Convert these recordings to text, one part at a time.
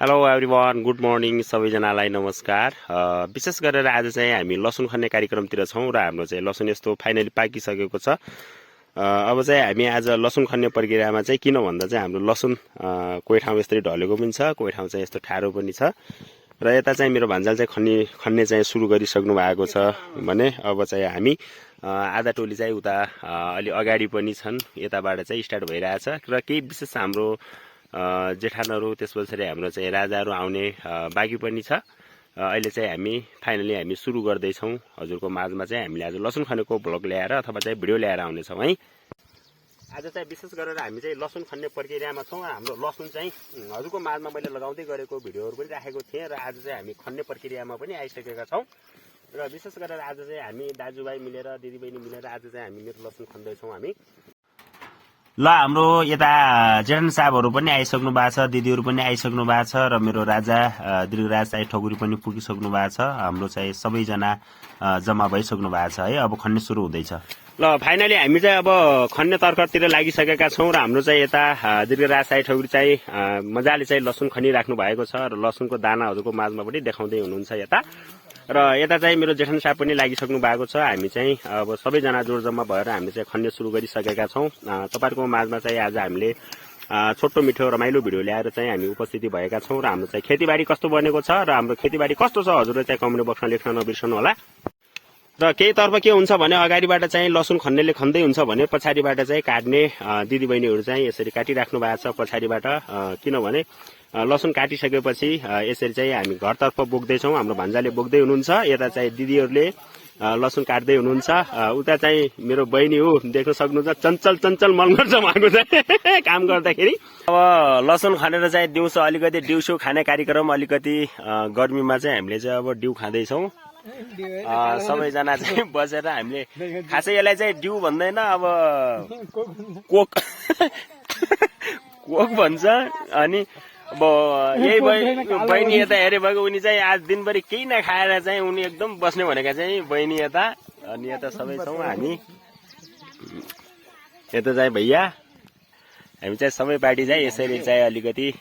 Hello everyone, good morning सबैजनालाई नमस्कार। विशेष गरेर आज चाहिँ हामी लसुन खन्ने कार्यक्रमतिर छौँ र हाम्रो चाहिँ लसुन यस्तो फाइनली पाकिसकेको छ। अब चाहिँ हामी आज लसुन खन्ने प्रक्रियामा चाहिँ किन भन्दा चाहिँ हाम्रो लसुन कोही ठाउँ यस्तै ढलेको पनि छ, कोही ठाउँ चाहिँ यस्तो ठाडो पनि छ र यता चाहिँ मेरो भान्जाल चाहिँ खन्ने चाहिँ सुरु गरिसक्नु भएको छ भने अब चाहिँ हामी आधा टोली चाहिँ उता अलि अगाडि पनि छन्, यताबाट चाहिँ स्टार्ट भइरहेछ र केही विशेष हाम्रो जेठानहरू त्यस पछाडि हाम्रो चाहिँ राजाहरू आउने बाँकी पनि छ। अहिले चाहिँ हामी फाइनली हामी सुरु गर्दैछौँ। हजुरको माझमा चाहिँ हामीले आज लसुन खनेको भ्लग ल्याएर अथवा चाहिँ भिडियो ल्याएर आउनेछौँ है। आज चाहिँ विशेष गरेर हामी चाहिँ लसुन खन्ने प्रक्रियामा छौँ। हाम्रो लसुन चाहिँ हजुरको माझमा मैले लगाउँदै गरेको भिडियोहरू पनि राखेको थिएँ र आज चाहिँ हामी खन्ने प्रक्रियामा पनि आइसकेका छौँ र विशेष गरेर आज चाहिँ हामी दाजुभाइ मिलेर दिदीबहिनी मिलेर आज चाहिँ हामी मेरो लसुन खन्दैछौँ हामी। ल हाम्रो यता जेठन साहबहरू पनि आइसक्नु भएको छ, दिदीहरू पनि आइसक्नु भएको छ र मेरो राजा दीर्घराज चाहिँ ठकुरी पनि पुगिसक्नु भएको छ। हाम्रो चाहिँ सबैजना जम्मा भइसक्नु भएको छ है। अब खन्ने सुरु हुँदैछ। ल फाइनली हामी चाहिँ अब खन्ने तर्खरतिर लागिसकेका छौँ र हाम्रो चाहिँ यता दीर्घराज साई ठकुरी चाहिँ मजाले चाहिँ लसुन खनिराख्नु भएको छ र लसुनको दानाहरूको माझमा पनि देखाउँदै हुनुहुन्छ यता। र यता चाहिँ मेरो जेठन साहब पनि लागिसक्नु भएको छ। हामी चाहिँ अब सबैजना जोडजम्मा भएर हामीले चाहिँ खन्ने सुरु गरिसकेका छौँ। तपाईँहरूको माझमा चाहिँ आज हामीले छोटो मिठो रमाइलो भिडियो ल्याएर चाहिँ हामी उपस्थिति भएका छौँ र हाम्रो चाहिँ खेतीबारी कस्तो बनेको छ र हाम्रो खेतीबारी कस्तो छ हजुरले चाहिँ कमेन्ट बक्समा लेख्न नबिर्सनु होला। र केही तर्फ के हुन्छ भने अगाडिबाट चाहिँ लसुन खन्नेले खन्दै हुन्छ भने पछाडिबाट चाहिँ काट्ने दिदीबहिनीहरू चाहिँ यसरी काटिराख्नु भएको छ पछाडिबाट। किनभने लसुन काटिसकेपछि यसरी चाहिँ हामी घरतर्फ बोक्दैछौँ। हाम्रो भान्जाले बोक्दै हुनुहुन्छ, यता चाहिँ दिदीहरूले लसुन काट्दै हुनुहुन्छ। उता चाहिँ मेरो बहिनी हो, देख्न सक्नुहुन्छ चञ्चल चञ्चल मन गर्छ उहाँको चाहिँ काम गर्दाखेरि। अब लसुन खनेर चाहिँ दिउँसो अलिकति दिउँसो खाने कार्यक्रम अलिकति गर्मीमा चाहिँ हामीले चाहिँ अब डिउ खाँदैछौँ। सबैजना चाहिँ बसेर हामीले खासै यसलाई चाहिँ डिउ भन्दैन, अब कोक कोक भन्छ। अनि अब यही बहिनी यता हेरे भएको उनी चाहिँ आज दिनभरि केही नखाएर चाहिँ उनी एकदम बस्ने भनेका चाहिँ बहिनी यता। अनि यता सबै छौँ हामी, यता चाहिँ भैया, हामी चाहिँ सबै पार्टी चाहिँ यसरी चाहिँ अलिकति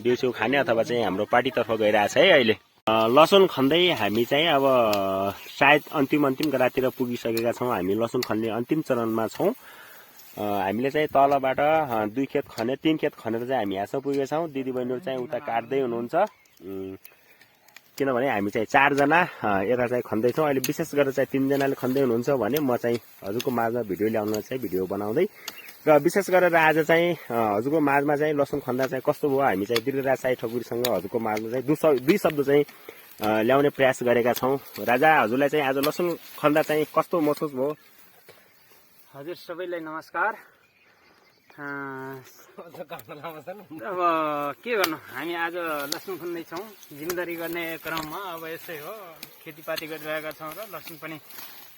दिउँसो खाने अथवा चाहिँ हाम्रो पार्टीतर्फ गइरहेछ है। अहिले लसुन खन्दै हामी चाहिँ अब सायद अन्तिम गरातिर पुगिसकेका छौँ। हामी लसुन खन्ने अन्तिम चरणमा छौँ। हामीले चाहिँ तलबाट 2 खेत खने 3 खेत खनेर चाहिँ हामी यहाँसम्म पुगेका छौँ। दिदीबहिनीहरू चाहिँ उता काट्दै हुनुहुन्छ, किनभने हामी चाहिँ 4 जना यता चाहिँ खन्दैछौँ। अहिले विशेष गरेर चाहिँ 3 जनाले खन्दै हुनुहुन्छ भने म चाहिँ हजुरको माझमा भिडियो ल्याउन चाहिँ भिडियो बनाउँदै र विशेष गरेर आज चाहिँ हजुरको माझमा चाहिँ लसुन खन्दा चाहिँ कस्तो भयो, हामी चाहिँ दीर्घराज साई ठकुरीसँग हजुरको माझमा चाहिँ 2 शब्द चाहिँ ल्याउने प्रयास गरेका छौँ। राजा, हजुरलाई चाहिँ आज लसुन खन्दा चाहिँ कस्तो महसुस भयो? हजुर सबैलाई नमस्कार। अब के गर्नु, हामी आज लसुन खन्दैछौँ। जिम्मेदारी गर्ने क्रममा अब यसै हो, खेतीपाती गरिरहेका छौँ र लसुन पनि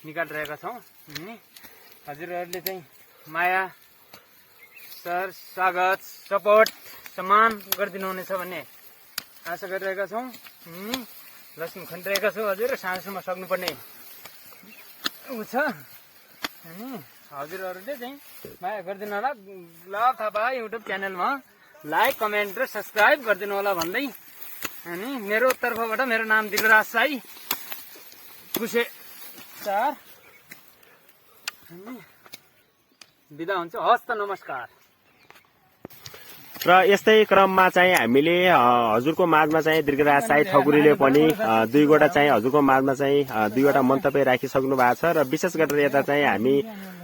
निकालिरहेका छौँ। हजुरहरूले चाहिँ माया सर स्वागत सपोर्ट सम्मान गरिदिनु हुनेछ भन्ने आशा गरिरहेका छौँ। लसुन खनिरहेका छौँ हजुर, साँझसम्म सक्नुपर्ने ऊ छ। अनि हजुरहरूले चाहिँ माया गरिदिनु होला। ल थापा युट्युब च्यानलमा लाइक कमेन्ट र सब्सक्राइब गरिदिनु होला भन्दै अनि मेरो तर्फबाट मेरो नाम दीर्घराज साई कुसे 4 बिदा हुन्छ। हस् त, नमस्कार। र यस्तै क्रममा चाहिँ हामीले हजुरको माझमा चाहिँ दीर्घराज साई ठकुरीले पनि 2 वटा चाहिँ हजुरको माझमा चाहिँ 2 वटा मन्तव्य राखिसक्नु भएको छ। र विशेष गरेर यता चाहिँ हामी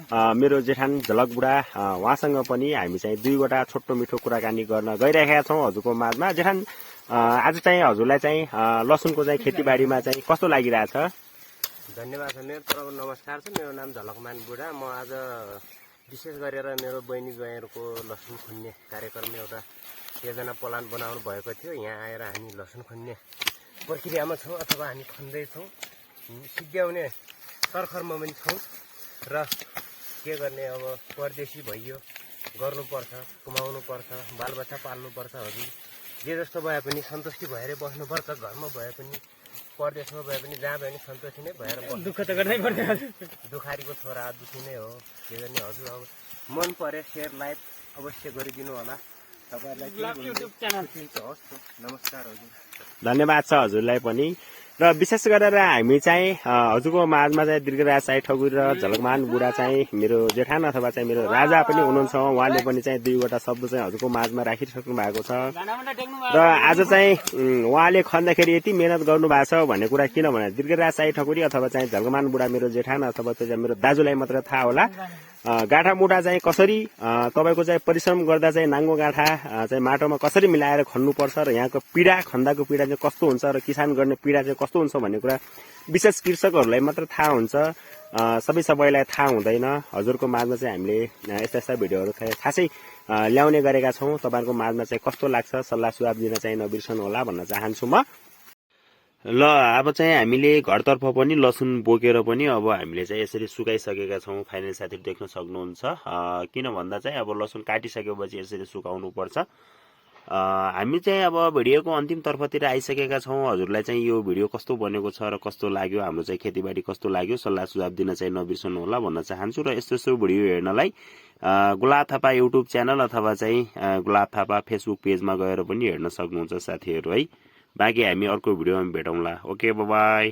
मेरो जेठान झलक बुढा उहाँसँग पनि हामी चाहिँ 2 वटा छोटो मिठो कुराकानी गर्न गइरहेका छौँ हजुरको माझमा। जेठान, आज चाहिँ हजुरलाई चाहिँ लसुनको चाहिँ खेतीबारीमा चाहिँ कस्तो लागिरहेछ? धन्यवाद छ। मेरो तर्फ नमस्कार छ। मेरो नाम झलकमान बुढा। म आज विशेष गरेर मेरो बहिनी ज्वाइँहरूको लसुन खन्ने कार्यक्रम एउटा योजना प्लान बनाउनु भएको थियो। यहाँ आएर हामी लसुन खन्ने प्रक्रियामा छौँ अथवा हामी खन्दैछौँ। सिद्ध्याउने तर्खरमा पनि छौँ र के गर्ने, अब परदेशी भइयो, गर्नुपर्छ, कमाउनुपर्छ, बालबच्चा पाल्नुपर्छ। हजुर जे जस्तो भए पनि सन्तुष्टि भएरै बस्नुपर्छ। घरमा भए पनि परदेशमा भए पनि जहाँ भए पनि सन्तोषी नै भएर दुःख त गर्नै पर्ने। दुखारीको छोरा दुखी नै हो। के गर्ने हजुर, अब मन परे सेयर लाइक अवश्य गरिदिनु होला। तपाईँहरूलाई युट्युब च्यानल हस् नमस्कार हजुर धन्यवाद छ हजुरलाई पनि र विशेष गरेर हामी चाहिँ हजुरको माझमा चाहिँ दीर्घराज साई ठकुरी र झलकमान बुढा चाहिँ मेरो जेठान अथवा चाहिँ मेरो राजा पनि हुनुहुन्छ उहाँले पनि चाहिँ 2वटा शब्द चाहिँ हजुरको माझमा राखिसक्नु भएको छ र आज चाहिँ उहाँले खन्दाखेरि यति मेहनत गर्नु भएको छ भन्ने कुरा किन भने दीर्घराज साई ठकुरी अथवा चाहिँ झलकमान बुढा मेरो जेठान अथवा चाहिँ मेरो दाजुलाई मात्र थाहा होला गाँठा मुढा चाहिँ कसरी तपाईँको चाहिँ परिश्रम गर्दा चाहिँ नाङ्गो गाँठा चाहिँ माटोमा कसरी मिलाएर खन्नुपर्छ र यहाँको पीडा खन्दाको पीडा चाहिँ कस्तो हुन्छ र किसान गर्ने पीडा चाहिँ कस्तो हुन्छ भन्ने कुरा विशेष कृषकहरूलाई मात्र थाहा हुन्छ सबैलाई थाहा हुँदैन हजुरको माझमा चाहिँ हामीले यस्ता यस्ता भिडियोहरू खासै ल्याउने गरेका छौँ तपाईँहरूको माझमा चाहिँ कस्तो लाग्छ सल्लाह सुझाव दिन चाहिँ नबिर्सनु होला भन्न चाहन्छु म ल अब चाहिँ हामीले घरतर्फ पनि लसुन बोकेर पनि अब हामीले चाहिँ यसरी सुकाइसकेका छौँ फाइनल साथीहरू देख्न सक्नुहुन्छ किन भन्दा चाहिँ अब लसुन काटिसकेपछि यसरी सुकाउनु पर्छ हामी चाहिँ अब भिडियोको अन्तिम तर्फतिर आइसकेका छौँ हजुरलाई चाहिँ यो भिडियो कस्तो बनेको छ र कस्तो लाग्यो हाम्रो चाहिँ खेतीबाडी कस्तो लाग्यो सल्लाह सुझाव दिन चाहिँ नबिर्सनु होला भन्न चाहन्छु र यस्तो यस्तो भिडियो हेर्नलाई गुलाब थापा युट्युब च्यानल अथवा चाहिँ गुलाब थापा फेसबुक पेजमा गएर पनि हेर्न सक्नुहुन्छ साथीहरू है बाँकी हामी अर्को भिडियोमा भेटौँला ओके बाई